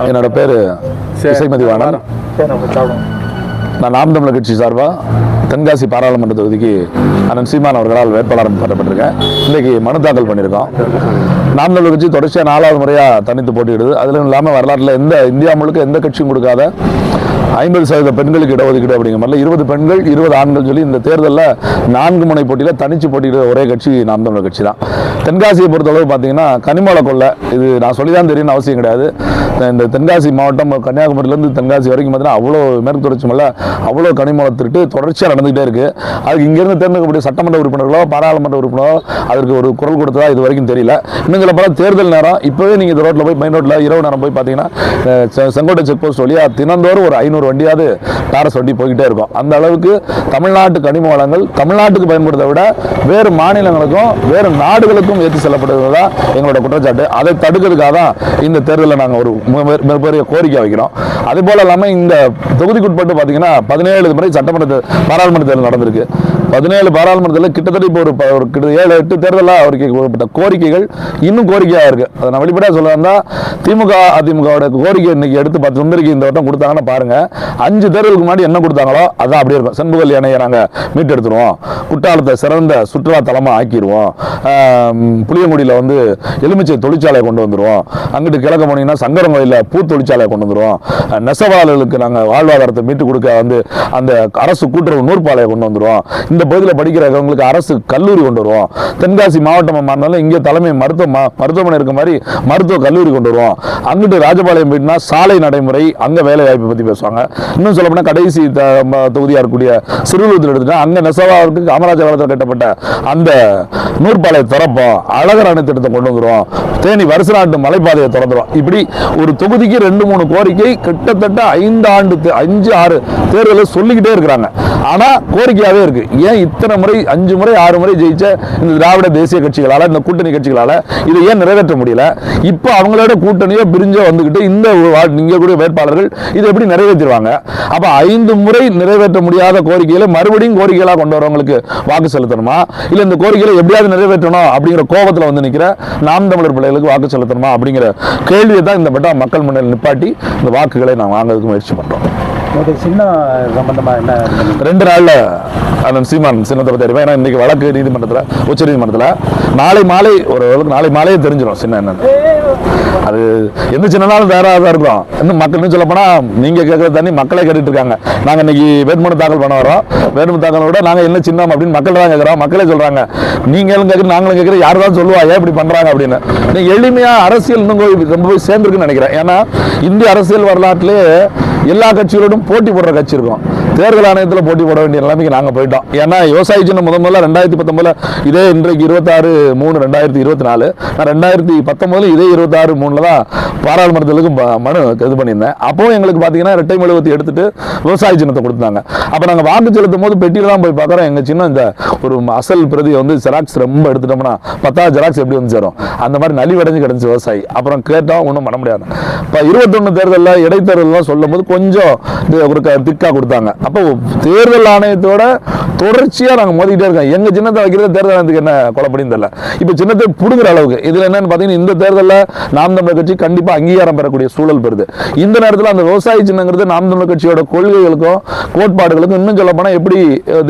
என்னோட பேர் இசைமதிவாணன். நான் நாம் தமிழர் கட்சி சார்பாக தென்காசி பாராளுமன்ற தொகுதிக்கு அண்ணன் சீமான் அவர்களால் வேட்பாளர் பண்ணப்பட்டிருக்கேன். இன்றைக்கி மனு தாக்கல் பண்ணியிருக்கோம். நாம் தமிழர் கட்சி தொடர்ச்சியாக 4வது முறையாக தனித்து போட்டியிடுது. அதிலும் இல்லாமல் வரலாற்றில் இந்தியா முழுக்க எந்த கட்சியும் கொடுக்காத 50% பெண்களுக்கு இடஒதுக்கீடு அப்படிங்கிற மாதிரி 20 பெண்கள் 20 ஆண்கள் சொல்லி இந்த தேர்தலில் 4 முனை போட்டியில் தனிச்சு போட்டியிடுற ஒரே கட்சி நாம் தமிழர் கட்சி தான். தென்காசியை பொறுத்தளவு பார்த்தீங்கன்னா கனிமவள கொள்ளை, இது நான் சொல்லி தான் தெரியும்னு அவசியம் கிடையாது. இந்த தென்காசி மாவட்டம் கன்னியாகுமரியிலேருந்து தென்காசி வரைக்கும் பார்த்தீங்கன்னா அவ்வளோ மேற்கு தொடர்ச்சி மலை அவ்வளோ கனிமவள திருட்டு தொடர்ச்சியாக நடந்துகிட்டே இருக்குது. அதுக்கு இங்கேருந்து தேர்ந்தெடுக்கக்கூடிய சட்டமன்ற உறுப்பினர்களோ பாராளுமன்ற உறுப்பினரோ அதற்கு ஒரு குரல் கொடுத்ததா இது வரைக்கும் தெரியல. இன்னும் சில பல தேர்தல் நேரம் இப்போவே நீங்கள் இந்த ரோட்டில் போய் மெயின் ரோட்டில் இரவு நேரம் போய் பார்த்தீங்கன்னா செங்கோட்டை செக் போஸ்ட் வழியாக தினந்தோறும் ஒரு 500 வண்டியாவது டாரஸ் வண்டி போய்கிட்டே இருக்கும். அந்த அளவுக்கு தமிழ்நாட்டு கனிம வளங்கள் தமிழ்நாட்டுக்கு பயன்படுத்த விட வேறு மாநிலங்களுக்கும் வேறு நாடுகளுக்கும் ஏற்றி செல்லப்படுவதுதான் எங்களோட குற்றச்சாட்டு. அதை தடுக்கிறதுக்காக தான் இந்த தேர்தலில் நாங்கள் ஒரு மிகப்பெரிய கோரிக்கை வைக்கிறோம். அதே போல இல்லாமல் இந்த தொகுதிக்குட்பட்டு பார்த்தீங்கன்னா 17 முறை சட்டமன்ற பாராளுமன்ற தேர்தல் நடந்திருக்கு. 17 பாராளுமன்றத்தில் கிட்டத்தட்ட இப்போ ஒரு 7-8 தேர்தலாக அவருக்கு ஏற்பட்ட கோரிக்கைகள் இன்னும் கோரிக்கையாக இருக்குது. அதை நான் வெளிப்படையாக சொல்ல வந்தால் திமுக அதிமுகவோட கோரிக்கை இன்னைக்கு எடுத்து 10 சுந்தரிக்கு இந்த வட்டம் கொடுத்தாங்கன்னா பாருங்கள், 5 தேர்தலுக்கு முன்னாடி என்ன கொடுத்தாங்களோ அதான் அப்படியே இருக்கும். செண்புகல் யானையை நாங்கள் மீட்டெடுத்துருவோம், குற்றாலத்தை சிறந்த சுற்றுலா தலமாக ஆக்கிடுவோம், புளியங்குடியில் எலுமிச்சை தொழிற்சாலையை கொண்டு வந்துடுவோம், அங்கிட்டு கிழக்க போனீங்கன்னா சங்கரங்கோயிலில் பூ தொழிற்சாலையை கொண்டு வந்துடுவோம், நெசவாளர்களுக்கு நாங்கள் வாழ்வாதாரத்தை மீட்டு கொடுக்க அந்த அரசு கூட்டுறவு நூற்பாலையை கொண்டு வந்துடுவோம், இந்த பகுதியில் படிக்கிறவங்களுக்கு அரசு கல்லூரி கொண்டு வருவோம், தென்காசி மாவட்டம் மாறினாலும் இங்கே தலைமை மருத்துவமனை இருக்க மாதிரி மருத்துவ கல்லூரி கொண்டு வருவோம், அங்கிட்டு ராஜபாளையம் போயிட்டுனா சாலை நடைமுறை அங்கே வேலை வாய்ப்பை பற்றி பேசுவாங்க. இன்னும் சொல்ல போனால் கடைசி தொகுதியாக இருக்கக்கூடிய சிறுவலூத்தில் எடுத்துட்டா அங்கே நெசவாளருக்கு காமராஜர் காலத்தில் கட்டப்பட்ட அந்த நூற்பாலையை திறப்போம், அழகர் அணை திட்டத்தை கொண்டு வந்துடுவோம், தேனி வருஷநாட்டு மலைப்பாதையை திறந்துடும். இப்படி ஒரு தொகுதிக்கு 2-3 கோரிக்கை கிட்டத்தட்ட 5-6 தேர்தலில் சொல்லிக்கிட்டே இருக்கிறாங்க. ஆனால் கோரிக்கையாகவே இருக்கு. ஏன் இத்தனை முறை 5 முறை 6 முறை ஜெயிச்ச இந்த திராவிட தேசிய கட்சிகளால் இந்த கூட்டணி கட்சிகளால் இதை ஏன் நிறைவேற்ற முடியல? இப்போ அவங்களோட கூட்டணியோ பிரிஞ்சோ வந்துக்கிட்டு இந்த இங்கே கூடிய வேட்பாளர்கள் இதை எப்படி நிறைவேற்றிடுவாங்க? அப்போ 5 முறை நிறைவேற்ற முடியாத கோரிக்கைகளை மறுபடியும் கோரிக்கைகளாக கொண்டு வரவங்களுக்கு வாக்கு செலுத்தணுமா, இல்லை இந்த கோரிக்கைகளை எப்படியாவது நிறைவேற்றணும் அப்படிங்கிற கோபத்தில் நிற்கிற நாம் தமிழர் பிள்ளைகளுக்கு வாக்கு செலுத்தணுமா அப்படிங்கிற கேள்வியை தான் இந்த பட்டா மக்கள் முன்னிலை நிப்பாட்டி இந்த வாக்குகளை நான் வாங்குறதுக்கு முயற்சி பண்ணுறோம். சின்ன சம்பந்தமாக என்ன 2 நாளில் அண்ணன் சீமான் சின்னத்தை பற்றி அறிவேன். ஏன்னா இன்றைக்கி வழக்கு நீதிமன்றத்தில் உச்ச நீதிமன்றத்தில் நாளை மாலையே தெரிஞ்சிடும் சின்ன என்னன்னு. அது எந்த சின்னனாலும் வேறாக தான் இருக்கும். இன்னும் மக்கள் இன்னும் சொல்லப்போனால் நீங்கள் கேட்குற தண்ணி மக்களே கேட்டுட்டு இருக்காங்க. நாங்கள் இன்னைக்கு வேட்புமனு தாக்கல் பண்ண வரோம், வேட்புமனு தாக்கல் விட நாங்கள் என்ன சின்னம் அப்படின்னு மக்கள் தான் கேட்குறோம். மக்களே சொல்கிறாங்க, நீங்களும் கேட்குற நாங்களும் கேட்குற, யார் தான் சொல்லுவா ஏன் இப்படி பண்ணுறாங்க அப்படின்னு. நீங்கள் எளிமையாக அரசியல் இன்னும் ரொம்ப போய் சேர்ந்துருக்குன்னு நினைக்கிறேன். ஏன்னா இந்திய அரசியல் வரலாற்றிலே எல்லா கட்சிகளோடும் போட்டி போடுற கட்சி இருக்கும். தேர்தல் ஆணையத்தில் போட்டி போட வேண்டிய நிலைமைக்கு நாங்கள் போயிட்டோம். ஏன்னா விவசாய சின்னம் முதல்ல 2019 இதே இன்றைக்கு 26/3/2024 நான் 2019 இதே 26/3 தான் பாராளுமன்றத்துக்கு மனு இது பண்ணியிருந்தேன். அப்போவும் எங்களுக்கு பார்த்தீங்கன்னா இரட்டை மெழுகுவர்த்தி எடுத்துட்டு விவசாய சின்னத்தை கொடுத்தாங்க. அப்போ நாங்கள் வாக்கு செலுத்தும் போது பெட்டியில் தான் போய் பார்க்குறோம். எங்கள் சின்னம் இந்த ஒரு அசல் பிரதியை ஜெராக்ஸ் ரொம்ப எடுத்துட்டோம்னா 10 ஜெராக்ஸ் எப்படி சேரும் அந்த மாதிரி நலிவடைஞ்சு கிடந்துச்சு விவசாயி. அப்புறம் கேட்டோம், ஒன்றும் பண்ண முடியாது. இப்போ 21 தேர்தலில் இடைத்தேர்தலாம் சொல்லும் போது கொஞ்சம் ஒரு திக்கா கொடுத்தாங்க. அப்போ தேர்தல் ஆணையத்தோட தொடர்ச்சியாக நாங்கள் மோதிக்கிட்டே இருக்கோம். எங்கள் சின்னத்தை வைக்கிறது தேர்தல் ஆணையத்துக்கு என்ன குழப்படின்னு தெரியல. இப்போ சின்னத்தை பிடுங்குற அளவுக்கு இதில் என்னன்னு பார்த்தீங்கன்னா இந்த தேர்தலில் நாம் தமிழர் கட்சி கண்டிப்பாக அங்கீகாரம் பெறக்கூடிய சூழல் பெறுது. இந்த நேரத்தில் அந்த விவசாய சின்னங்கிறது நாம் தமிழர் கட்சியோட கொள்கைகளுக்கும் கோட்பாடுகளுக்கும் இன்னும் சொல்ல போனால் எப்படி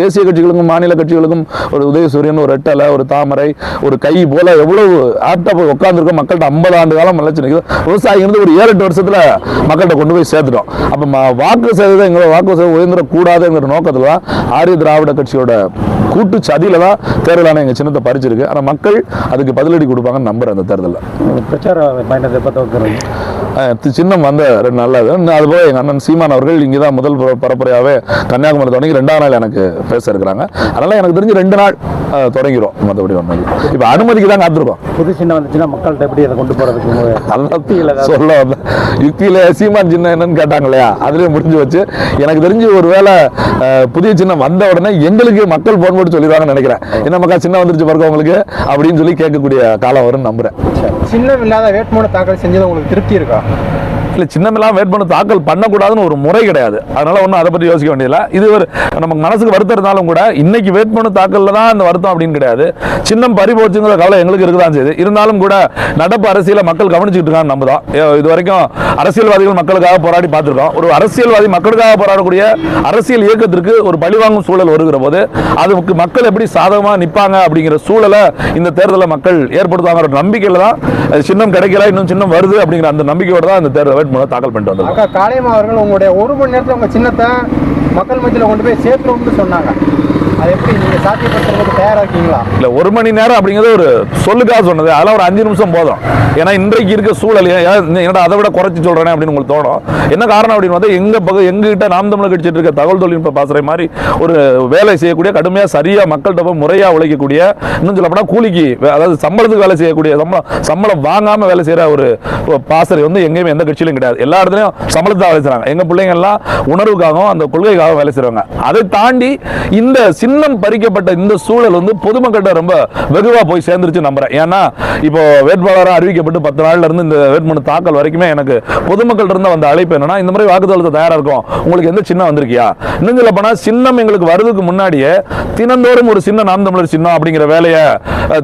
தேசிய கட்சிகளுக்கும் மாநில கட்சிகளுக்கும் ஒரு உதயசூரியன், ஒரு ரெட்டலை, ஒரு தாமரை, ஒரு கை போல எவ்வளவு ஆப்டாக போய் உட்காந்துருக்கோம். மக்கள்கிட்ட 50 ஆண்டு காலம் மலைச்சு நிற்குது. விவசாயிங்கிறது ஒரு 7-8 வருஷத்தில் மக்கள்கிட்ட கொண்டு போய் சேர்த்துட்டோம். அப்போ வாக்கு சதவீதம் எங்களோட வாக்கு சதவீதம் உயர்ந்துடக்கூடாதுங்கிற நோக்கத்தில் தான் ஆரிய திராவிட கட்சியோட கூட்டு சதியில தான் தேர்தல் ஆணையம் எங்கள் சின்னத்தை பறிச்சிருக்கு. ஆனால் மக்கள் அதுக்கு பதிலடி கொடுப்பாங்கன்னு நம்புறேன். அந்த தேர்தலில் பிரச்சார பயணத்தை சின்னம் 2 நாள் அதுபோல எங்கள் அண்ணன் சீமான் அவர்கள் இங்கே தான் முதல் பரப்புரையாகவே கன்னியாகுமரி தொடங்கி 2ஆம் நாள் எனக்கு பேச இருக்கிறாங்க. அதனால எனக்கு தெரிஞ்சு 2 நாள் தொடங்கிடும். மற்றபடி ஒன்றும் இல்லை. இப்போ அனுமதிக்கு தான் காத்திருக்கோம். புது சின்னம் வந்துச்சுன்னா மக்கள்கிட்ட எப்படி அதை கொண்டு போகிறதுக்கு சொல்ல வந்த யுக்தியில் சீமான் சின்னம் என்னன்னு கேட்டாங்க இல்லையா, அதுலேயே முடிஞ்சு வச்சு. எனக்கு தெரிஞ்சு ஒரு வேளை புதிய சின்னம் வந்த உடனே எங்களுக்கு மக்கள் போன் போட்டு சொல்லிடுவாங்கன்னு நினைக்கிறேன். என்ன மக்கள் சின்னம் வந்துருச்சு பாருங்க உங்களுக்கு அப்படின்னு சொல்லி கேட்கக்கூடிய காலம் வரும்னு நம்புறேன். சின்னம் இல்லாத வேட்புமனு தாக்கல் செஞ்சது உங்களுக்கு திருப்தி இருக்கா? இல்லை சின்னமெல்லாம் வேட்புமனு தாக்கல் பண்ணக்கூடாதுன்னு ஒரு முறை கிடையாது. அதனால ஒன்றும் அதை பற்றி யோசிக்க வேண்டியதில்லை. இது ஒரு நமக்கு மனசுக்கு வருத்தம் இருந்தாலும் கூட இன்னைக்கு வேட்புமனு தாக்கல்ல தான் இந்த வருத்தம் அப்படின்னு கிடையாது. சின்னம் பறி போச்சுங்கிற கவலை எங்களுக்கு இருக்குதான் செய்யுது. இருந்தாலும் கூட நடப்பு அரசியலை மக்கள் கவனிச்சுட்டு இருக்காங்க நம்புதான். இது வரைக்கும் அரசியல்வாதிகள் மக்களுக்காக போராடி பார்த்துருக்கோம். ஒரு அரசியல்வாதி மக்களுக்காக போராடக்கூடிய அரசியல் இயக்கத்திற்கு ஒரு பழிவாங்கும் சூழல் வருகிற போது அதுக்கு மக்கள் எப்படி சாதகமாக நிற்பாங்க அப்படிங்கிற சூழலை இந்த தேர்தலில் மக்கள் ஏற்படுத்துவாங்க நம்பிக்கையில் தான் சின்னம் கிடைக்கல, இன்னும் சின்னம் வருது அப்படிங்கிற அந்த நம்பிக்கையோடு தான் இந்த தேர்தல் வேட்புமனு தாக்கல் பண்ணிட்டு வந்தாங்க. காளியம்மா அவர்கள் உங்களுடைய 1 மணி நேரத்தில் உங்கள் சின்னத்தை மக்கள் மத்தியில் கொண்டு போய் சேர்த்துருவோம்னு சொன்னாங்க. அது எப்படி நீங்கள் சாத்தியப்படுத்துறதுக்கு தயாராக இருக்கீங்களா? இல்லை 1 மணி நேரம் அப்படிங்கிறது ஒரு சொல்லுக்காக சொன்னது. அதெல்லாம் ஒரு 5 நிமிஷம் போதும். ஏன்னா இன்றைக்கு இருக்க சூழல் என்னடா அதை விட குறைச்சி சொல்கிறேன் அப்படின்னு உங்களுக்கு தோணும். என்ன காரணம் அப்படின்னு பார்த்தா எங்ககிட்ட நாம் தமிழர் கட்சிட்டு இருக்க தகவல் தொழில்நுட்ப பாசறை மாதிரி ஒரு வேலை செய்யக்கூடிய கடுமையாக சரியாக மக்கள்கிட்ட போய் முறையாக உழைக்கக்கூடிய, இன்னும் சொல்லப்போனால் கூலிக்கு அதாவது சம்பளத்துக்கு வேலை செய்யக்கூடிய சம்பளம் வாங்காமல் வேலை செய்கிற ஒரு பாசறை வந்து எங்கேயுமே எந்த கட்சியிலும் கிடையாது. எல்லா இடத்துலையும் சம்பளத்தை வேலை செய்கிறாங்க. எங்கள் பிள்ளைங்க எல்லாம் உணர்வுக்காகவும் அந்த கொள்கைக்காகவும் வேலை செய்கிறாங்க. அதை தாண்டி இந்த சின்னம் பறிக்கப்பட்ட இந்த சூழல் வந்து பொதுமக்கள்கிட்ட ரொம்ப வெகுவா போய் சேர்ந்துருச்சு நம்புறேன். ஏன்னா இப்போ வேட்பாளராக அறிவிக்கப்பட்டு 10 நாள்ல இருந்து இந்த வேட்புமனு தாக்கல் வரைக்குமே எனக்கு பொதுமக்கள் இருந்த வந்த அழைப்பு என்னன்னா, இந்த மாதிரி வாக்குத்தளத்தை தயாரா இருக்கும், உங்களுக்கு எந்த சின்னம் வந்திருக்கியா? இன்னும் சொல்ல போனா சின்னம் எங்களுக்கு வருவதுக்கு முன்னாடியே தினந்தோறும் ஒரு சின்ன நாம் தமிழர் சின்னம் அப்படிங்கிற வேலையை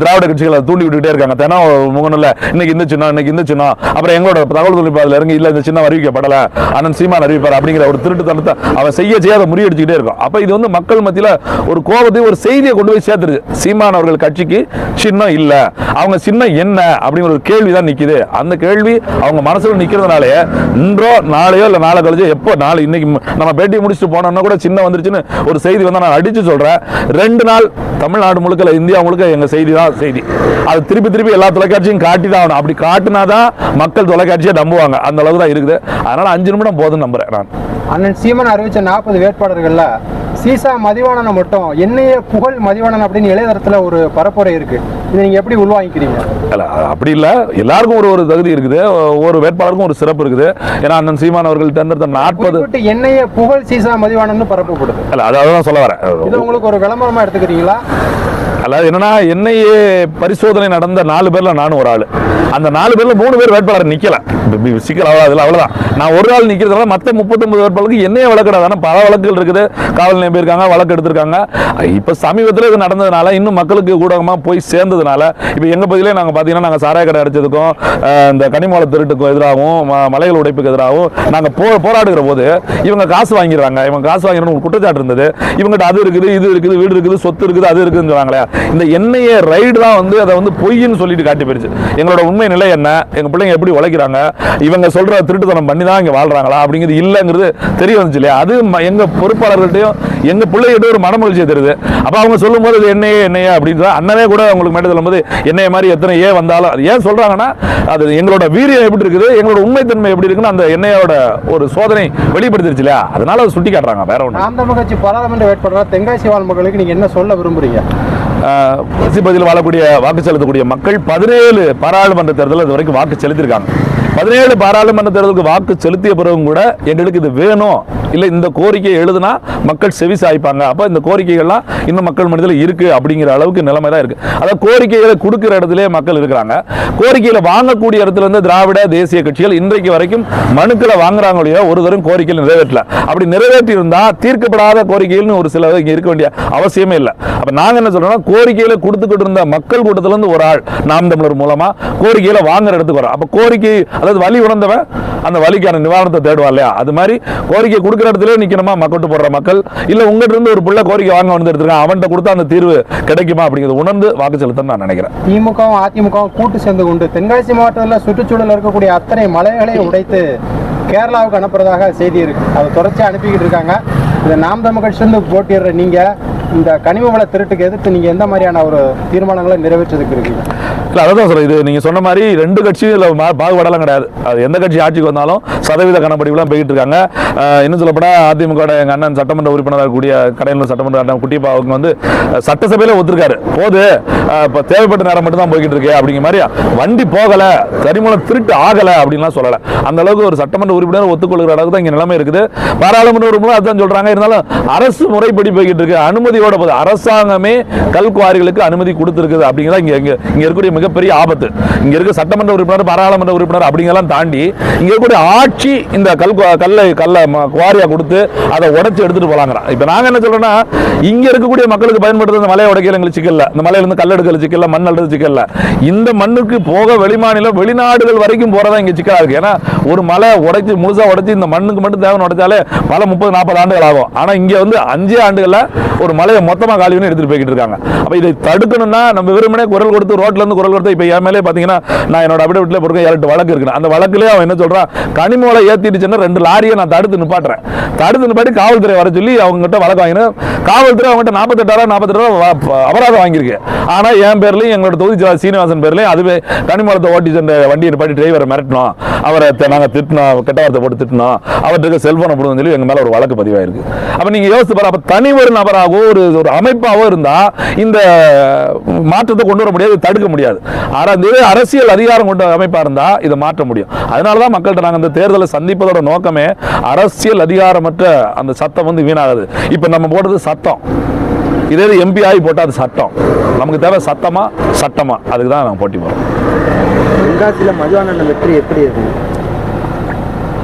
திராவிட கட்சிகளை தூண்டி விட்டுக்கிட்டே இருக்காங்க. தினம் முகநூல்ல இன்னைக்கு இந்த சின்னம், இன்னைக்கு இந்த சின்னம், அப்புறம் எங்களோட தகவல் தொழில்நுட்ப அதுல இறங்கி இல்ல இந்த சின்னம் அறிவிக்கப்படல, அண்ணன் சீமான் அறிவிப்பார் அப்படிங்கிற ஒரு திருட்டுத்தனத்தை அவன் செய்ய அதை முறியடிச்சுக்கிட்டே இருக்கும். அப்ப இது வந்து மக்கள் மத்தியில ஒரு கோபத்தை ஒரு செய்தியை கொண்டு போய் சேர்த்துருது. சீமான் அவர்கள் கட்சிக்கு சின்னம் இல்ல, அவங்க சின்னம் என்ன அப்படிங்கிற ஒரு கேள்வி தான் நிக்குது. அந்த கேள்வி அவங்க மனசுல நிக்கிறதுனாலே இன்றோ நாளையோ இல்ல நாளை கழிச்சோ எப்போ நாளை இன்னைக்கு நம்ம பேட்டி முடிச்சுட்டு போனோம்னா கூட சின்னம் வந்துருச்சுன்னு ஒரு செய்தி வந்து நான் அடிச்சு சொல்றேன். 2 நாள் தமிழ்நாடு முழுக்க இந்தியா முழுக்க எங்க செய்தி தான் செய்தி. அது திருப்பி எல்லா தொலைக்காட்சியும் காட்டி தான் ஆகணும். அப்படி காட்டினாதான் மக்கள் தொலைக்காட்சியை நம்புவாங்க. அந்த அளவுக்கு தான் இருக்குது. அதனால 5 நிமிடம் போதுன்னு நம்புறேன் நான். அண்ணன் சீமான் அறிவிச்ச 40 வேட்பாளர்கள்ல சீசா மதிவாணனை மட்டும் என்னையே புகழ் மதிவாணன் அப்படின்னு இளையதரத்துல ஒரு பரப்புரை இருக்கு. இதை நீங்க எப்படி உள்வாங்கிக்கிறீங்க? அப்படி இல்ல, எல்லாருக்கும் ஒரு தகுதி இருக்குது, ஒரு வேட்பாளருக்கும் ஒரு சிறப்பு இருக்குது. ஏன்னா அண்ணன் சீமான் அவர்கள் தேர்ந்தெடுத்த 40 என்னையே புகழ் சீசா மதிவாணன் பரப்பப்படுது. அல்ல அதான் சொல்ல வரேன். இது உங்களுக்கு ஒரு விளம்பரமா எடுத்துக்கிறீங்களா? அதாவது என்னன்னா, என்னையே பரிசோதனை நடந்த 4 பேர்ல நானும் ஒரு ஆளு. அந்த 4 பேர்ல 3 பேர் வேட்பாளர் நிக்கல. சிக்கல் அவ்வளவுதான். நான் ஒரு ஆள் நிக்கிறதுனால மத்த 39 வேட்பாளருக்கு என்னையே வழக்கிடாதான பல வழக்குகள் இருக்குது. காவல் நிலையம் போயிருக்காங்க, வழக்கு எடுத்திருக்காங்க. இப்ப சமீபத்தில் இது நடந்ததுனால இன்னும் மக்களுக்கு ஊடகமா போய் சேர்ந்ததுனால இப்ப எங்க பகுதியிலே நாங்க பாத்தீங்கன்னா நாங்க சாராய கடை அடைச்சதுக்கும் இந்த கனிமூல திருட்டுக்கும் எதிராகவும் மலைகள் உடைப்புக்கு எதிராகவும் நாங்க போராடுகிற போது இவங்க காசு வாங்கிடுறாங்க. இவங்க காசு வாங்கிடணும் குற்றச்சாட்டு இருந்தது. இவங்ககிட்ட அது இருக்குது, இது இருக்குது, வீடு இருக்குது, சொத்து இருக்குது, அது இருக்குன்னு சொல்றாங்களே. இந்த என்ஐஏ ரைடு தான் வந்து அதை வந்து பொய்ன்னு சொல்லிட்டு காட்டி போயிருச்சு. எங்களோட உண்மை நிலை என்ன, எங்க பிள்ளைங்க எப்படி உழைக்கிறாங்க, இவங்க சொல்ற திருட்டுத்தனம் பண்ணி தான் இங்க வாழ்றாங்களா அப்படிங்கிறது இல்லைங்கிறது தெரிய வந்துச்சு இல்லையா? அது எங்க பொறுப்பாளர்கள்ட்டையும் எங்க பிள்ளைகிட்ட ஒரு மனமகிழ்ச்சியை தருது. அப்ப அவங்க சொல்லும் போது என்ஐஏ அப்படின்னு அண்ணனே கூட உங்களுக்கு மேட்டை சொல்லும் போது என்ஐஏ மாதிரி எத்தனை ஏ வந்தாலும் அது ஏன் சொல்றாங்கன்னா, அது எங்களோட வீரியம் எப்படி இருக்குது, எங்களோட உண்மைத்தன்மை எப்படி இருக்குன்னு அந்த என்ஐஏவோட ஒரு சோதனை வெளிப்படுத்திருச்சு இல்லையா? அதனால அதை சுட்டி காட்டுறாங்க. வேற ஒன்று நாம் தமிழர் கட்சி பாராளுமன்ற வேட்பாளர் தென்காசி வாழ் மக்களுக்கு நீங்க என்ன சொல்ல விரும்புறீங்க? பகுதியில் வாழக்கூடிய வாக்கு செலுத்தக்கூடிய மக்கள் 17 பாராளுமன்ற தேர்தல் இது வரைக்கும் வாக்கு செலுத்திருக்காங்க. 17 பாராளுமன்ற தேர்தலுக்கு வாக்கு செலுத்திய பிறகும் கூட எங்களுக்கு இது வேணும், இல்லை இந்த கோரிக்கையை எழுதுனா மக்கள் செவி சாய்ப்பாங்க, அப்போ இந்த கோரிக்கைகள்லாம் இன்னும் மக்கள் மனதில் இருக்கு அப்படிங்கிற அளவுக்கு நிலைமை தான் இருக்கு. அதாவது கோரிக்கைகளை கொடுக்கிற இடத்துல மக்கள் இருக்கிறாங்க. கோரிக்கையில வாங்கக்கூடிய இடத்துல இருந்து திராவிட தேசிய கட்சிகள் இன்றைக்கு வரைக்கும் மனுக்களை வாங்குறாங்களோ ஒரு தரம் கோரிக்கையில் நிறைவேற்றல. அப்படி நிறைவேற்றி இருந்தா தீர்க்கப்படாத கோரிக்கைகள்னு ஒரு சில இங்க இருக்க வேண்டிய அவசியமே இல்லை. அப்ப நாங்க என்ன சொல்றோம்னா, கோரிக்கையில கொடுத்துக்கிட்டு இருந்த மக்கள் கூட்டத்துல இருந்து ஒரு ஆள் நாம் தமிழர் மூலமா கோரிக்கையில வாங்குற இடத்துக்கு வரோம். அப்ப கோரிக்கை அதாவது வலி உணர்ந்தவன் அந்த வலிக்கான நிவாரணத்தை தேடுவா இல்லையா? அது மாதிரி கோரிக்கை கொடுக்குற இடத்துல நிக்கணுமா மக்கள் போடுற மக்கள், இல்ல உங்ககிட்ட இருந்து ஒரு புள்ள கோரிக்கை வாங்க வந்து எடுத்துருக்கான் அவன்கிட்ட கொடுத்தா அந்த தீர்வு கிடைக்குமா அப்படிங்கிறது உணர்ந்து வாக்கு செலுத்தன்னு நான் நினைக்கிறேன். திமுகவும் அதிமுகவும் கூட்டு சேர்ந்து கொண்டு தென்காசி மாவட்டத்தில் சுற்றுச்சூழல் இருக்கக்கூடிய அத்தனை மலைகளை உடைத்து கேரளாவுக்கு அனுப்புறதாக செய்தி இருக்கு. அதை தொடர்ச்சியாக அனுப்பிக்கிட்டு இருக்காங்க. இதை நாம் தமிழர் கட்சியிலிருந்து போட்டியிடுற நீங்க இந்த கனிம வள திருட்டுக்கு எதிர்த்து நீங்க எந்த மாதிரியான ஒரு தீர்மானங்களை நிறைவேற்றிருக்கு இருக்கீங்க? இல்லை அதான் சொல்கிறேன். இது நீங்கள் சொன்ன மாதிரி 2 கட்சியும் பாகுபாடெல்லாம் கிடையாது. அது எந்த கட்சி ஆட்சிக்கு வந்தாலும் சதவீத கணப்படிவுலாம் போய்கிட்டு இருக்காங்க. இன்னும் சொல்லப்போனால் அதிமுக எங்கள் அண்ணன் சட்டமன்ற உறுப்பினராக கூடிய கடையில் சட்டமன்ற குட்டிப்பாவுக்கு வந்து சட்டசபையில் ஒத்துருக்காரு. போது இப்போ தேவைப்பட்ட நேரம் மட்டும் தான் போய்கிட்டு இருக்கு அப்படிங்கிற மாதிரி வண்டி போகலை, கரிமூலம் திருட்டு ஆகலை அப்படின்லாம் சொல்லலை. அந்த அளவுக்கு ஒரு சட்டமன்ற உறுப்பினர் ஒத்துக்கொள்கிற அளவுக்கு தான் இங்கே நிலைமை இருக்குது. பாராளுமன்ற உறுப்பினர் அதுதான் சொல்கிறாங்க. இருந்தாலும் அரசு முறைப்படி போய்கிட்டு இருக்கு. அனுமதியோட போது அரசாங்கமே கல்குவாரிகளுக்கு அனுமதி கொடுத்துருக்குது அப்படிங்கிறத இங்கே இருக்கக்கூடிய மிகப்பெரிய ஆபத்து. இங்க இருக்க சட்டமன்ற உறுப்பினர், பாராளுமன்ற உறுப்பினர் அப்படிங்கெல்லாம் தாண்டி இங்க இருக்கக்கூடிய ஆட்சி இந்த கல்லை குவாரியா கொடுத்து அதை உடைச்சு எடுத்துட்டு போலாங்கிறான். இப்ப நாங்க என்ன சொல்றோம்னா, இங்க இருக்கக்கூடிய மக்களுக்கு பயன்படுத்துற இந்த மலையை உடைக்கல எங்களுக்கு சிக்கல்ல, இந்த மலையில இருந்து கல் எடுக்கல சிக்கல்ல, மண் அழுது சிக்கல்ல, இந்த மண்ணுக்கு போக வெளிமாநிலம் வெளிநாடுகள் வரைக்கும் போறதா இங்க சிக்கலா இருக்கு. ஏன்னா ஒரு மலை உடைச்சு முழுசா உடைச்சு இந்த மண்ணுக்கு மட்டும் தேவை உடைச்சாலே பல 30-40 ஆண்டுகள் ஆகும். ஆனா இங்க வந்து 5 ஆண்டுகள்ல ஒரு மலையை மொத்தமா காலி பண்ணி எடுத்துட்டு போய்கிட்டு இருக்காங்க. அப்ப இதை தடுக்கணும்னா நம்ம வெறுமனே குரல் கொடுத்து ரோட்ல இருந்து குரல் கொடுத்து, இப்ப என் மேலே பாத்தீங்கன்னா நான் என்னோட அப்படியே வீட்டுல பொறுக்க 7 வழக்கு இருக்கு. அந்த வழக்குலயே அவன் என்ன சொல்றான், கனிமூலை ஏத்திடுச்சுன்னா 2 லாரியை நான் தடுத்து நிப்பாட்டுறேன், தடுத்து நிப்பாட்டி காவல்துறை வர சொல்லி அவங்க கிட்ட வழக்கு வாங்கின காவல்துறை அவங்ககிட்ட 48,000 அபராதம் வாங்கியிருக்கு. ஆனா என் பேர்லயும் எங்களோட தொகுதி சீனிவாசன் பேர்லயும் அதுவே கனிமூலத்தை ஓட்டி சென்ற வண்டியை நிப்பாட்டி டிரைவரை மிரட்டணும், அவரை நாங்க திட்டணும், கெட்ட வார்த்தை போட்டு திட்டணும், அவருக்கு செல்போனை போடுன்னு சொல்லி எங்க மேல ஒரு வழக்கு பதிவாயிருக்கு. அப்ப நீங்க யோசிச்சு பாரு, அப்ப தனி ஒரு நபராகவோ ஒரு அமைப்பாவோ இருந்தா இந்த மாற்றத்தை கொண்டு வர முடியாது, தடுக்க முடியாது. ஆனா அரசியல் அதிகாரம் கொண்ட அமைப்பா இருந்தா இதை மாற்ற முடியும். அதனாலதான் மக்கள்கிட்ட நாங்க இந்த தேர்தலை சந்திப்பதோட நோக்கமே அரசியல் அதிகாரமற்ற அந்த சத்தம் வந்து வீணாகுது. இப்ப நம்ம போடுறது சத்தம், இதே எம்பி ஆகி போட்டா அது சட்டம். நமக்கு தேவை சத்தமா சட்டமா, அதுக்கு தான் நாங்கள் போட்டி போறோம். தென்காசியில மதுவான வெற்றி எப்படி இருக்கு?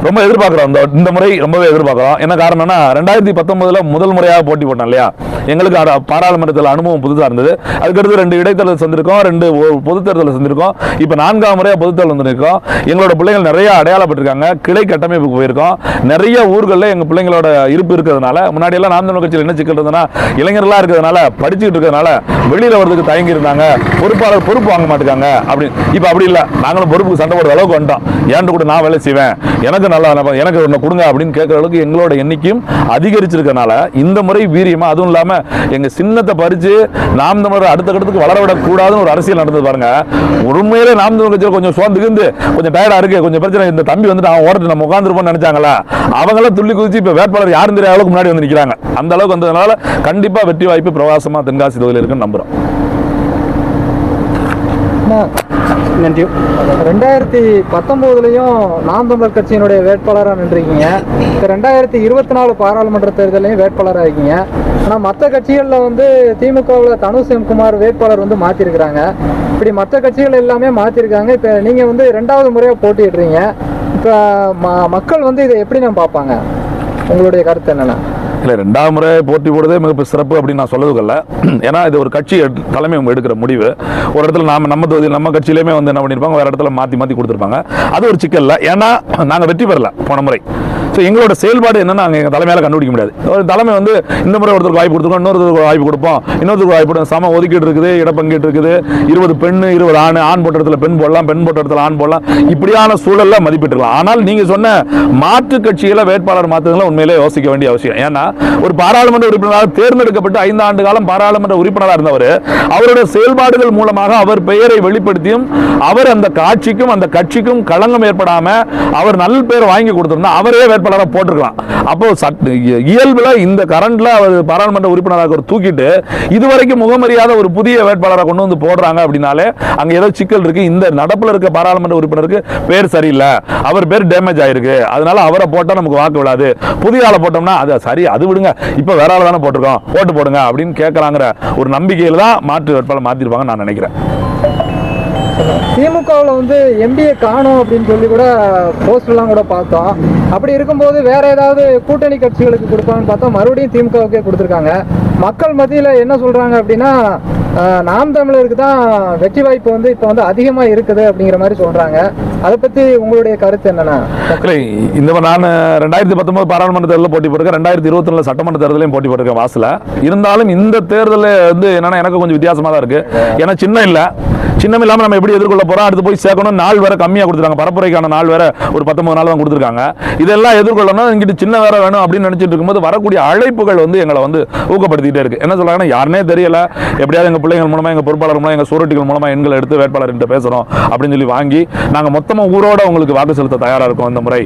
ரொம்ப எதிர்பார்க்கிறோம், இந்த முறை ரொம்பவே எதிர்பார்க்கிறோம். என்ன காரணம்னா 2019 முதல் முறையாக போட்டி போட்டோம் இல்லையா, எங்களுக்கு பாராளுமன்றத்தில் அனுபவம் புதுசாக இருந்தது. அதுக்கடுத்து 2 இடைத்தேர்தல் சந்திருக்கோம், 2 பொது தேர்தல் சந்திருக்கோம், இப்போ 4ஆம் முறையாக பொது தேர்தல் வந்திருக்கோம். எங்களோட பிள்ளைகள் நிறைய அடையாளப்பட்டிருக்காங்க, கிளை கட்டமைப்புக்கு போயிருக்கோம். நிறைய ஊர்களில் எங்கள் பிள்ளைங்களோட இருப்பு இருக்கிறதுனால, முன்னாடி எல்லாம் நாம் தமிழர் கட்சியில் என்ன சிக்கல் இருந்ததுன்னா, இளைஞர்களாக இருக்கிறதுனால படிச்சுக்கிட்டு இருக்கிறதுனால வெளியில் வர்றதுக்கு தயங்கி இருந்தாங்க, பொறுப்பாளர் பொறுப்பு வாங்க மாட்டாங்க அப்படின்னு. இப்போ அப்படி இல்லை, நாங்களும் பொறுப்புக்கு சண்டை போடுற அளவுக்கு வந்துட்டோம். ஏன்ட்டு கூட நான் வேலை செய்வேன், எனக்கு நல்லா எனக்கு ஒன்று கொடுங்க அப்படின்னு கேட்குற அளவுக்கு எங்களோட எண்ணிக்கையும் அதிகரிச்சிருக்கனால இந்த முறை வீரியமா, அதுவும் இல்லாமல் எங்க சின்னத்தை பறிச்சு நாம் தமிழர் அடுத்த கட்டத்துக்கு வளர விடக்கூடாதுன்னு ஒரு அரசியல் நடந்தது பாருங்க. உண்மையிலே நாம் தமிழர் கட்சியில் கொஞ்சம் சோர்ந்துக்குந்து கொஞ்சம் டயர்டா இருக்கு, கொஞ்சம் பிரச்சனை, இந்த தம்பி வந்துட்டு அவன் ஓரத்து நம்ம உட்காந்துருப்போம்னு நினைச்சாங்களா, அவங்களாம் துள்ளி குதிச்சு இப்ப வேட்பாளர் யாரும் தெரியாத அளவுக்கு முன்னாடி வந்து நிற்கிறாங்க. அந்த அளவுக்கு வந்ததுனால கண்டிப்பா வெற்றி வாய்ப்பு பிரகாசமா தென்காசி தொகுதியில் இருக்குன்னு நம்புறோம். நன்றி. 2019 நாம் தமிழர் கட்சியினுடைய வேட்பாளராக நின்றுருக்கீங்க. இப்போ 2024 பாராளுமன்ற தேர்தலையும் வேட்பாளராக இருக்கீங்க. ஆனால் மற்ற கட்சிகளில் வந்து திமுகவில் தனுஷ் எம் குமார் வேட்பாளர் வந்து மாற்றிருக்கிறாங்க. இப்படி மற்ற கட்சிகள் எல்லாமே மாற்றிருக்காங்க. இப்போ நீங்கள் வந்து 2வது முறையாக போட்டிடுறீங்க. இப்போ மக்கள் வந்து இதை எப்படி நான் பார்ப்பாங்க? உங்களுடைய கருத்து என்னென்ன? இல்லை, 2ஆம் முறை போட்டி போடுறதே மிக சிறப்பு அப்படின்னு நான் சொல்லதுக்கல்ல. ஏன்னா இது ஒரு கட்சி தலைமை எடுக்கிற முடிவு. ஒரு இடத்துல நம்ம தொகுதியில் நம்ம கட்சியிலேயுமே வந்து என்ன பண்ணியிருப்பாங்க, வேறு இடத்துல மாற்றி கொடுத்துருப்பாங்க. அது ஒரு சிக்கல் இல்லை. ஏன்னா நாங்கள் வெற்றி பெறல போன முறை. ஸோ எங்களோட செயல்பாடு என்னன்னா, நாங்கள் எங்கள் தலைமையால் கண்டுபிடிக்க முடியாது. ஒரு தலைமை வந்து இந்த முறை ஒருத்தருக்கு வாய்ப்பு கொடுத்துருக்கோம், இன்னொருத்தருக்கு வாய்ப்பு கொடுப்போம், இன்னொருத்தருக்கு வாய்ப்பு கொடுப்போம். சம ஒதுக்கீடு இருக்குது, இடப்பங்கீடு இருக்குது, 20 பெண் 20 ஆண், ஆண் போட்ட இடத்துல பெண் போடலாம், பெண் போட்ட இடத்துல ஆண் போடலாம், இப்படியான சூழல்ல மதிப்பிட்டுலாம். ஆனால் நீங்க சொன்ன மாற்று கட்சிகளை வேட்பாளர் மாற்றுறதுல உண்மையிலே யோசிக்க வேண்டிய அவசியம். ஏன்னா ஒரு பாராளுமன்ற உறுப்பினராக தேர்ந்தெடுக்கப்பட்டு 5 ஆண்டு காலம் பாராளுமன்ற உறுப்பினராக இருந்தவர், அவருடைய செயல்பாடுகள் மூலமாக அவர் பெயரை வெளிப்படுத்தியும் அவர் அந்த காட்சிக்கும் அந்த கட்சிக்கும் களங்கம் ஏற்படாம அவர் நல்ல பேர் வாங்கி கொடுத்திருந்தா அவரே வேட்பாளராக போட்டிருக்கலாம். அப்போ இயல்புல இந்த கரண்ட்ல அவர் பாராளுமன்ற உறுப்பினராக ஒரு தூக்கிட்டு இதுவரைக்கும் முகமறியாத ஒரு புதிய வேட்பாளராக கொண்டு வந்து போடுறாங்க அப்படின்னாலே அங்க ஏதோ சிக்கல் இருக்கு. இந்த நடப்புல இருக்க பாராளுமன்ற உறுப்பினருக்கு பேர் சரியில்லை, அவர் பேர் டேமேஜ் ஆயிருக்கு, அதனால அவரை போட்டா நமக்கு வாக்கு விடாது, புதிய ஆளை போட்டோம்னா அது சரி, அது விடுங்க, இப்ப வேற ஆளை தானே போட்டிருக்கோம், போட்டு போடுங்க அப்படின்னு கேட்கலாங்கிற ஒரு நம்பிக்கையில தான் மாற்று வேட்பாளர் மாத்திருப்பாங்க நான் நினைக்கிறேன். திமுகவில் வந்து எம்பிஏ காணும் அப்படின்னு சொல்லி கூட போஸ்டர்லாம் கூட பார்த்தோம். அப்படி இருக்கும்போது வேற ஏதாவது கூட்டணி கட்சிகளுக்கு கொடுப்பாங்கன்னு பார்த்தா மறுபடியும் திமுகவுக்கே கொடுத்துருக்காங்க. மக்கள் மத்தியில் என்ன சொல்றாங்க அப்படின்னா, நாம் தமிழருக்கு தான் வெற்றி வாய்ப்பு வந்து இப்போ வந்து அதிகமாக இருக்குது அப்படிங்கிற மாதிரி சொல்றாங்க. அதை பத்தி உங்களுடைய கருத்து என்னன்னா? இந்த நான் 2019 பாராளுமன்ற தேர்தலில் போட்டி போட்டிருக்கேன், 2024 சட்டமன்ற தேர்தலையும் போட்டி போட்டிருக்கேன் வாசல. இருந்தாலும் இந்த தேர்தலில் வந்து என்னன்னா எனக்கு கொஞ்சம் வித்தியாசமா தான் இருக்கு. ஏன்னா சின்னம் இல்லாமல் நம்ம எப்படி எதிர்கொள்ள போறோம், அடுத்து போய் சேர்க்கணும், நாள் வேற கம்மியாக கொடுத்துருக்காங்க, பரப்புரைக்கான நாள் வேற ஒரு 19 நாள் தான் கொடுத்துருக்காங்க. இதெல்லாம் எதிர்கொள்ளணும், இங்கிட்டு சின்ன வேற வேணும் அப்படின்னு நினைச்சிட்டு இருக்கும்போது வரக்கூடிய அழைப்புகள் வந்து எங்களை வந்து ஊக்கப்படுத்திட்டே இருக்கு. என்ன சொல்றாங்கன்னா, யாருனே தெரியல, எப்படியாவது எங்க பிள்ளைகள் மூலமா, எங்க பொறுப்பாளர் மூலமா, எங்க சூரட்டிகள் மூலமா எண்களை எடுத்து வேட்பாளர்கிட்ட பேசுறோம் அப்படின்னு சொல்லி வாங்கி நாங்க மொத்தமா ஊரோட உங்களுக்கு வாக்கு செலுத்த தயாரா இருக்கும். இந்த முறை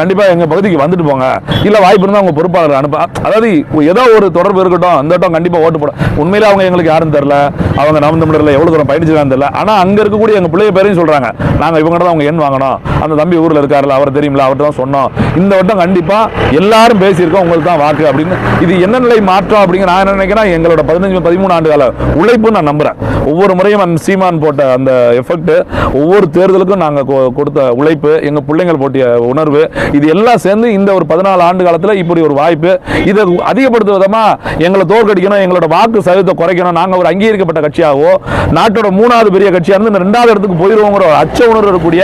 கண்டிப்பா எங்க பகுதிக்கு வந்துட்டு போங்க, இல்ல வாய்ப்பு இருந்தா உங்க பொறுப்பாளர் அனுப்ப, அதாவது ஏதோ ஒரு தொடர்பு இருக்கட்டும், அந்த கண்டிப்பா ஓட்டு போட. உண்மையில அவங்க எங்களுக்கு யாரும் தெரியல, அவங்க நாம் தமிழர்ல எவ்வளவு தூரம் பயணிச்சிருக்காங்க தெரியல. ஆனா அங்க இருக்கக்கூடிய எங்க பிள்ளைய பேரையும் சொல்றாங்க, நாங்க இவங்க தான் அவங்க எண் வாங்கணும், அந்த தம்பி ஊர்ல இருக்காருல்ல அவர் தெரியுமில்ல அவர்கிட்ட தான் சொன்னோம், இந்த வட்டம் கண்டிப்பா எல்லாரும் பேசியிருக்கோம், உங்களுக்கு தான் வாக்கு அப்படின்னு. இது என்ன நிலை மாற்றம் அப்படிங்கிற நான் என்ன நினைக்கிறேன், எங்களோட 15-13 ஆண்டு கால உழைப்பு நான் நம்புறேன். ஒவ்வொரு முறையும் அந்த சீமான் போட்ட அந்த எஃபெக்ட், ஒவ்வொரு தேர்தலுக்கும் நாங்க கொடுத்த உழைப்பு, எங்க பிள்ளைங்கள் போட்டிய உணர்வு, இது எல்லாம் சேர்ந்து இந்த ஒரு 14 ஆண்டு காலத்துல இப்படி ஒரு வாய்ப்பு. இதை அதிகப்படுத்தும் விதமா எங்களை தோற்கடிக்கணும், எங்களோட வாக்கு சதவீதத்தை குறைக்கணும், நாங்க ஒரு அங்கீகரிக்கப்பட்ட கட்சியாகவோ நாட்டோட 3வது பெரிய கட்சியா இருந்து 2வது இடத்துக்கு போயிருவோங்கிற ஒரு அச்ச உணர்வு இருக்கக்கூடிய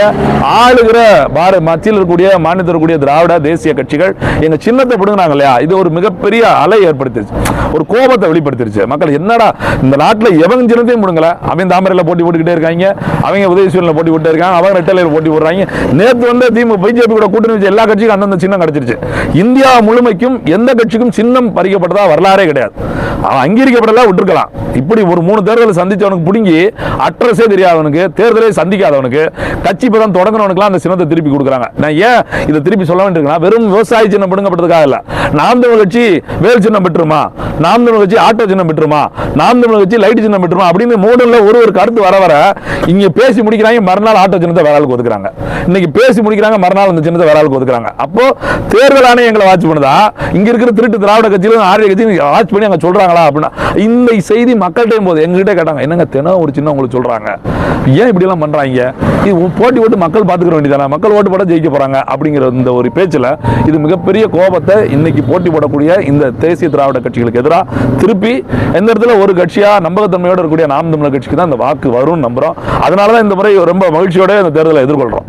ஆளுகிற மத்தியில் இருக்கக்கூடிய மாநிலத்தில் இருக்கக்கூடிய திராவிட தேசிய கட்சிகள் எங்க சின்னத்தை பிடுங்கினாங்க இல்லையா, இது ஒரு மிகப்பெரிய அலை ஏற்படுத்திருச்சு, ஒரு கோபத்தை வெளிப்படுத்திருச்சு. மக்கள் என்னடா இந்த நாட்டில் எவங்க சின்னத்தையும் பிடுங்கல, அவன் தாமரையில் போட்டி போட்டுக்கிட்டே இருக்காங்க, அவங்க உதயசூரில் போட்டி போட்டு இருக்காங்க, அவங்க ரெட்டலையில் போட்டி போடுறாங்க. நேற்று வந்து பிஜேபி கூட கூட்டணி வச்சு எல்லா கட்சிக்கும் அந்தந்த சின்னம் கிடைச்சிருச்சு. இந்தியா முழுமைக்கும் எந்த கட்சிக்கும் சின்னம் பறிக்கப்பட்டதா வரலாறே கிடையாது. அவன் அங்கீகரிக்கப்படலாம் விட்டுருக்கலாம். இப்படி ஒரு 3 தேர்தலை சந்திச்சவனுக்கு பிடுங்கி அட்ரஸே தெரியாதவனுக்கு, தேர்தலே சந்திக்காதவனுக்கு, கட்சி பதம் தொடங்கினவனுக்குலாம் அந்த சின்னத்தை திருப்பி கொடுக்குறாங்க. நான் ஏன் இதை திருப்பி சொல்ல வேண்டியிருக்கேன், வெறும் விவசாய சின்னம் பிடுங்கப்பட்டதுக்காக இல்ல. நாம் தமிழ் கட்சி வேல் சின்னம் பெற்றுமா, நாம் தமிழ் கட்சி ஆட்டோ சின்னம் பெற்றுமா, நாம் தமிழ் கட்சி லைட் சின்னம் பெற்றுமா அப்படின்னு மூடல்ல ஒரு கருத்து வர வர இங்க பேசி முடிக்கிறாங்க, மறுநாள் ஆட்டோ சின்னத்தை வேற ஆளுக்கு ஒதுக்குறாங்க. இன்னைக்கு பேசி முடிக்கிறாங்க, மறுநாள் அந்த சின்னத்தை வேற ஆளுக்கு ஒதுக்குறாங்க. அப்போ தேர்தல் ஆணையம் எங்களை வாட்ச் பண்ணுதா, இங்க இருக்கிற திருட்டு திராவிட கட்சியிலும் ஆரிய கட்சியும் வாட்ச் பண்ணி அங்க சொல்றாங்களா அப்படின்னா, இந்த செய்தி மக்கள்கிட்ட போது எங்ககிட்ட கேட்டாங்க, என்னங்க தினம் ஒரு சின்ன உங்களுக்கு சொல்றாங்க, ஏன் இப்படி எல்லாம் பண்றாங்க, இது போட்டி போட்டு மக்கள் பாத்துக்கிற வேண்டியதானே, மக்கள் ஓட்டு போட ஜெயிக்க போறாங்க அப்படிங்கிற இந்த ஒரு பேச்சுல இது மிகப்பெரிய கோபத்தை இன்னைக்கு போட்டி போடக்கூடிய இந்த தேசிய திராவிட கட்சிகளுக்கு எதிராக திருப்பி எந்த இடத்துல ஒரு கட்சியா நம்பகத்தன்மையோட இருக்கக்கூடிய நாம் தமிழர் கட்சிக்கு தான் இந்த வாக்கு வரும்னு நம்புறோம். அதனாலதான் இந்த முறை ரொம்ப மகிழ்ச்சியோட இந்த தேர்தலை எதிர்கொள்றோம்.